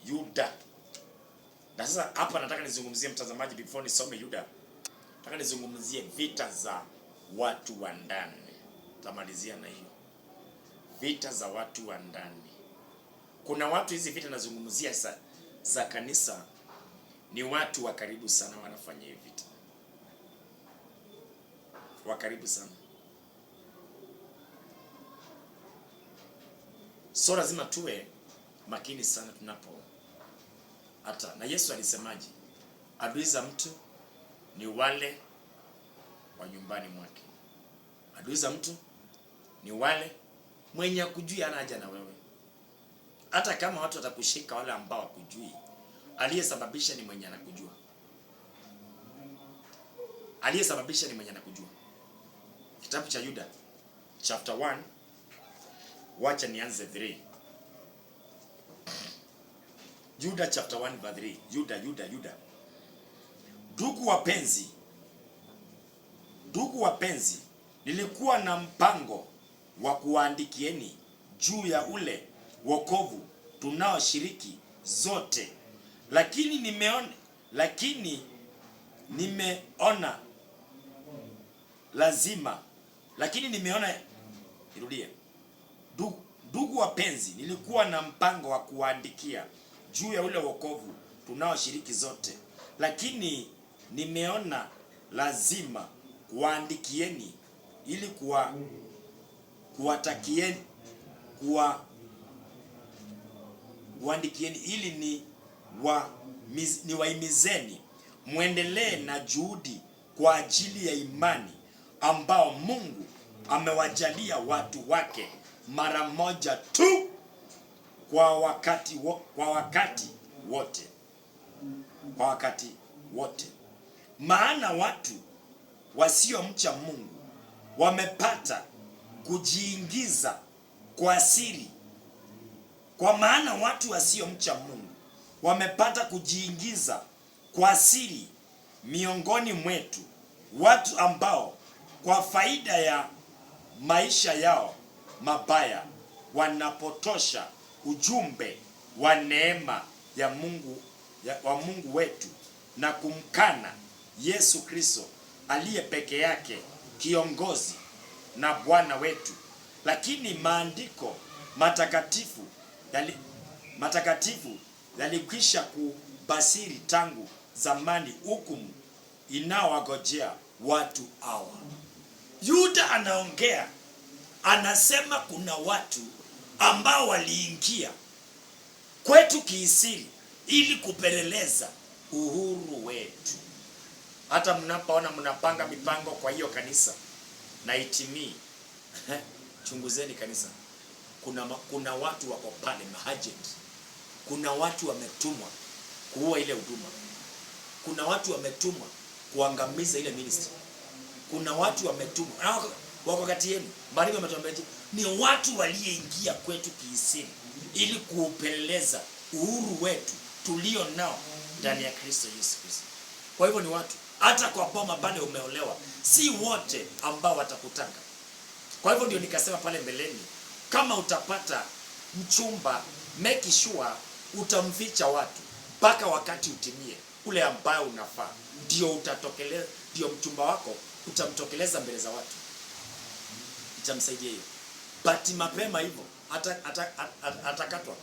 Yuda. Na sasa hapa nataka nizungumzie mtazamaji, before nisome Yuda, nataka nizungumzie vita za watu wa ndani. Tamalizia na hiyo. Vita za watu wa ndani. Kuna watu, hizi vita nazungumzia za kanisa, ni watu wa karibu sana wanafanya hivi vita. Wa karibu sana. So lazima tuwe makini sana tunapo hata. Na Yesu alisemaje? Adui za mtu ni wale wa nyumbani mwake. Adui za mtu ni wale mwenye akujui, ana haja na wewe. Hata kama watu watakushika, wale ambao wakujui, aliyesababisha ni mwenye anakujua. Aliyesababisha ni mwenye anakujua. Kitabu cha Yuda chapter 1, wacha nianze 3. Yuda chapter 1 verse 3. Yuda. Ndugu wapenzi, nilikuwa na mpango wa kuwaandikieni juu ya ule wokovu tunaoshiriki zote, lakini nimeona Ndugu wapenzi, nilikuwa na mpango wa kuwaandikia juu ya ule wokovu tunaoshiriki zote, lakini nimeona lazima kuwaandikieni ili kuwaandikieni ili niwahimizeni muendelee na juhudi kwa ajili ya imani ambao Mungu amewajalia watu wake mara moja tu kwa wakati wote. Maana watu wasiomcha Mungu wamepata kujiingiza kwa siri. Kwa maana watu wasiomcha Mungu wamepata kujiingiza kwa siri miongoni mwetu, watu ambao kwa faida ya maisha yao mabaya wanapotosha ujumbe wa neema ya Mungu wetu na kumkana Yesu Kristo aliye peke yake kiongozi na Bwana wetu. Lakini maandiko matakatifu yalikwisha kubashiri tangu zamani hukumu inaowagojea watu hawa. Yuda anaongea, anasema kuna watu ambao waliingia kwetu kiisiri ili kupeleleza uhuru wetu. Hata mnapoona mnapanga mipango kwa hiyo kanisa na itimii, chunguzeni kanisa. Kuna watu wako pale, maagent. Kuna watu wametumwa kuua ile huduma. Kuna watu wametumwa kuangamiza ile ministry. Kuna watu wametumwa wako kati yenu. Maandiko yametuambia ni watu walioingia kwetu kiisiri ili kuupeleleza uhuru wetu tulio nao ndani ya Kristo Yesu Kristo. Kwa hivyo ni watu, hata kwa boma pale umeolewa, si wote ambao watakutaka. Kwa hivyo ndio nikasema pale mbeleni, kama utapata mchumba, make sure utamficha watu mpaka wakati utimie ule ambao unafaa. Ndio mchumba wako utamtokeleza mbele za watu. Itamsaidia hiyo. But mapema hivyo atakatwa.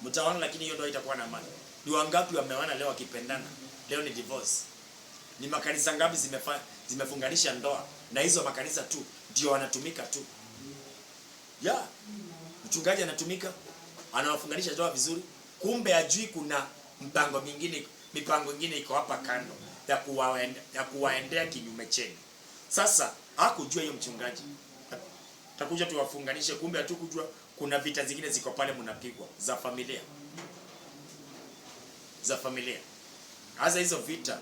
Mtaona, lakini hiyo ndio itakuwa na amani. Ni wangapi wamewana leo wakipendana? Leo ni divorce. Ni makanisa ngapi zimefunganisha ndoa, na hizo makanisa tu ndio wanatumika tu. Mchungaji anatumika, anawafunganisha ndoa vizuri, kumbe ajui kuna mipango mingine iko hapa kando ya kuwaendea kinyume chenu. Sasa hakujua hiyo mchungaji. Takuja tuwafunganishe, kumbe hatukujua kuna vita zingine ziko pale mnapigwa za familia. Hasa hizo vita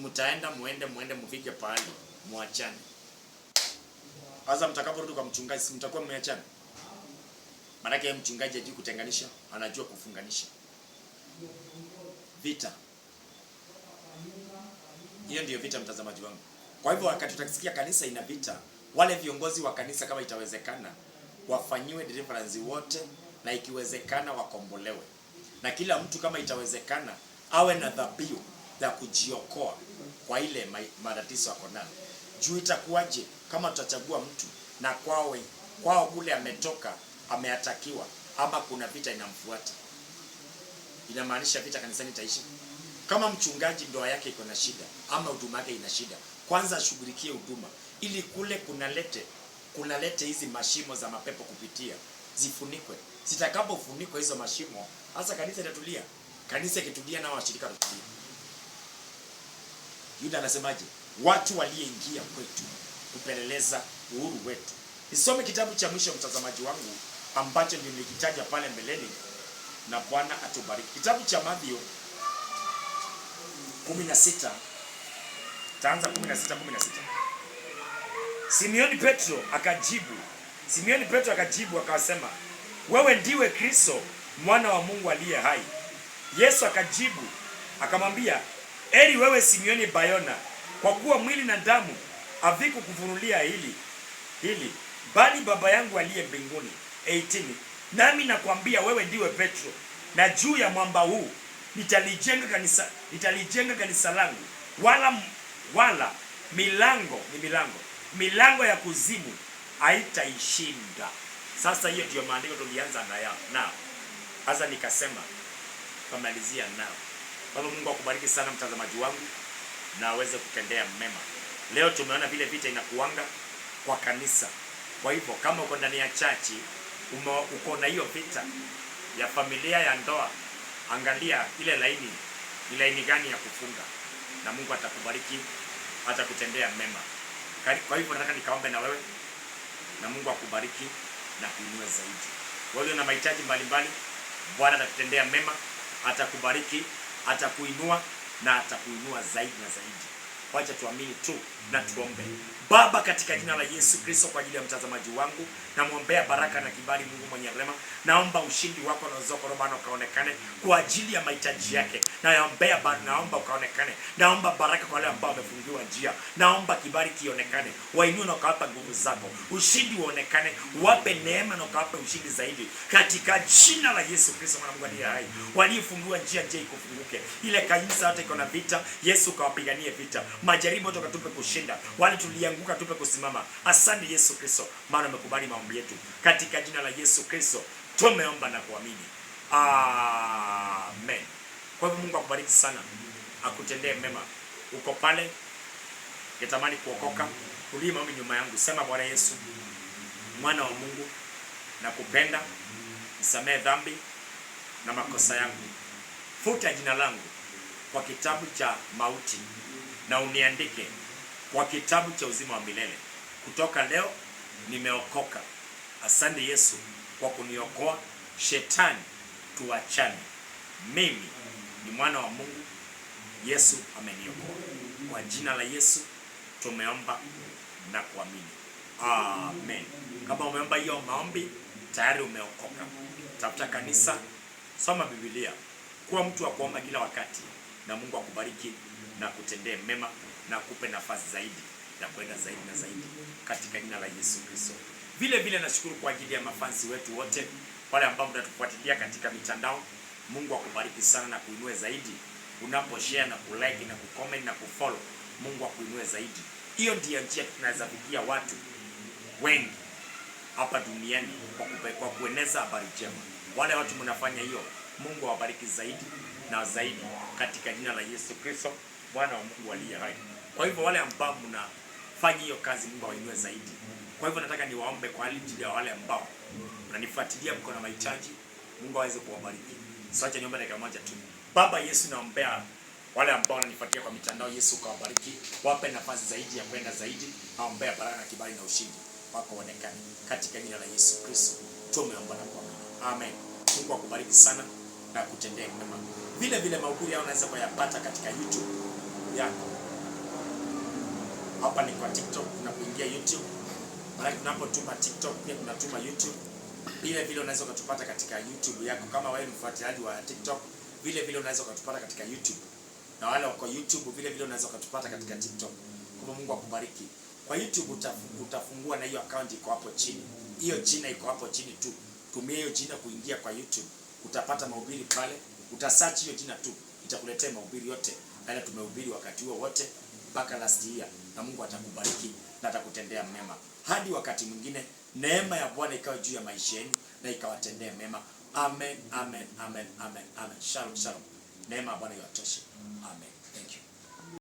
mtaenda muende mfike pale muachane. Hasa mtakaporudi kwa mchungaji, si mtakuwa mmeachana? Maana yake mchungaji hajui kutenganisha, anajua kufunganisha. Vita hiyo ndio vita, mtazamaji wangu. Kwa hivyo wakati tutasikia kanisa ina vita, wale viongozi wa kanisa kama itawezekana wafanyiwe deliverance wote, na ikiwezekana wakombolewe, na kila mtu kama itawezekana awe na dhabihu ya kujiokoa kwa ile matatizo yako nayo. Juu itakuwaje kama tutachagua mtu na kwao kule ametoka ameatakiwa, ama kuna vita inamfuata? Inamaanisha vita kanisani itaishi? Kama mchungaji ndoa yake iko na shida ama huduma yake ina shida, kwanza ashughulikie huduma, ili kule kunalete hizi mashimo za mapepo kupitia zifunikwe. Zitakapofunikwa hizo mashimo, hasa kanisa itatulia. Kanisa ikitulia na washirika watulia. Yuda anasemaje? Watu waliyeingia kwetu kupeleleza uhuru wetu. Nisome kitabu cha mwisho mtazamaji wangu ambacho nilikitaja pale mbeleni, na Bwana atubariki. Kitabu cha Mathayo 16, taanza 16. Simeoni Petro akajibu akasema, wewe ndiwe Kristo mwana wa Mungu aliye hai. Yesu akajibu akamwambia, heri wewe Simeoni Bayona, kwa kuwa mwili na damu havikukufunulia hili bali Baba yangu aliye mbinguni. 18. Nami nakwambia wewe ndiwe Petro, na juu ya mwamba huu nitalijenga kanisa langu, wala milango ya kuzimu haitaishinda. Sasa hiyo ndio maandiko tulianza nao. Sasa nikasema kumalizia nao. Baba Mungu akubariki sana mtazamaji wangu, na aweze kutendea mema. Leo tumeona vile vita inakuanga kwa kanisa. Kwa hivyo kama uko ndani ya chachi, uko na hiyo vita ya familia, ya ndoa, angalia ile laini gani ya kufunga, na Mungu atakubariki, atakutendea mema. Kwa hivyo nataka nikaombe na wewe, na Mungu akubariki na kuinua zaidi. Wewe una mahitaji mbalimbali, Bwana atakutendea mema, atakubariki, atakuinua na atakuinua zaidi na zaidi. Wacha tuamini tu na tuombe. Baba, katika jina la Yesu Kristo, kwa ajili ya mtazamaji wangu, namwombea baraka na kibali. Mungu mwenye rehema, naomba ushindi wako na uzoko robano kaonekane kwa ajili ya mahitaji yake. Naomba ukaonekane. Naomba baraka kwa wale ambao wamefungiwa njia. Naomba kibali kionekane. Wainue na ukawapa nguvu zako. Ushindi uonekane. Wape neema na ukawape ushindi zaidi. Katika jina la Yesu Kristo mwana Mungu aliye hai. Waliofungiwa njia ikufunguke. Ile kanisa yote iko na vita, Yesu kawapiganie vita. Majaribu toka tupe kushinda. Wale tulianguka tupe kusimama. Asante Yesu Kristo, maana umekubali maombi yetu. Katika jina la Yesu Kristo tumeomba na kuamini. Amen. Kwa hivyo Mungu akubariki sana, akutendee mema. Uko pale unatamani kuokoka, ulie maombi nyuma yangu. Sema, Bwana Yesu, mwana wa Mungu, nakupenda, nisamehe dhambi na makosa yangu. Futa jina langu kwa kitabu cha mauti na uniandike kwa kitabu cha uzima wa milele. Kutoka leo nimeokoka. Asante Yesu kwa kuniokoa. Shetani tuachane. Mimi ni mwana wa Mungu. Yesu ameniokoa. Kwa jina la Yesu tumeomba na kuamini. Amen. Kama umeomba hiyo maombi, tayari umeokoka. Tafuta kanisa, soma Biblia, kuwa mtu wa kuomba kila wakati, na Mungu akubariki na kutendee mema na kupe nafasi zaidi ya kwenda zaidi na zaidi katika jina la Yesu Kristo. Vile nashukuru kwa ajili ya mafansi wetu wote, wale ambao mnatufuatilia katika mitandao. Mungu akubariki sana na kuinue zaidi. Unaposhare na kulike na kucomment na kufollow, Mungu akuinue zaidi. Hiyo ndiyo njia tunaweza fikia watu wengi hapa duniani kwa kueneza habari njema. Wale watu mnafanya hiyo, Mungu awabariki zaidi na zaidi katika jina la Yesu Kristo, Bwana wa Mungu aliye hai. Kwa hivyo wale ambao mnafanya hiyo kazi, Mungu awainue zaidi. Kwa hivyo nataka niwaombe kwa ajili ya wale ambao mnanifuatilia, mko na mahitaji, Mungu aweze kuwabariki. Sasa niombe dakika moja tu. Baba Yesu, naombea wale ambao wananifuatilia kwa mitandao, Yesu kawabariki, wape nafasi zaidi ya kwenda zaidi. Naombea baraka, kibali na ushindi wako onekane katika jina la Yesu Kristo tumeomba na kuamini. Amen. Mungu akubariki sana na kutendea mema. Vile mahubiri yao unaweza kuyapata katika YouTube yako. Hapa ni kwa TikTok, unapoingia YouTube. Maana tunapotuma TikTok pia tunatuma YouTube. Vile unaweza kutupata katika YouTube yako. Kama wewe ni mfuatiliaji wa TikTok, vile unaweza kutupata katika YouTube. Na wale wako YouTube vile unaweza kutupata katika TikTok. Kwa Mungu akubariki. Kwa YouTube utafungua na hiyo account iko hapo chini. Hiyo jina iko hapo chini tu. tumia hiyo jina kuingia kwa YouTube, utapata mahubiri pale, utasearch hiyo jina tu, itakuletea mahubiri yote yale tumehubiri wakati huo wote mpaka last year, na Mungu atakubariki na atakutendea mema. Hadi wakati mwingine, neema ya Bwana ikawa juu ya maisha yenu na ikawatendea mema. Amen, amen, amen, amen, amen. Shalom, shalom. Neema ya Bwana iwatoshe. Amen. Thank you.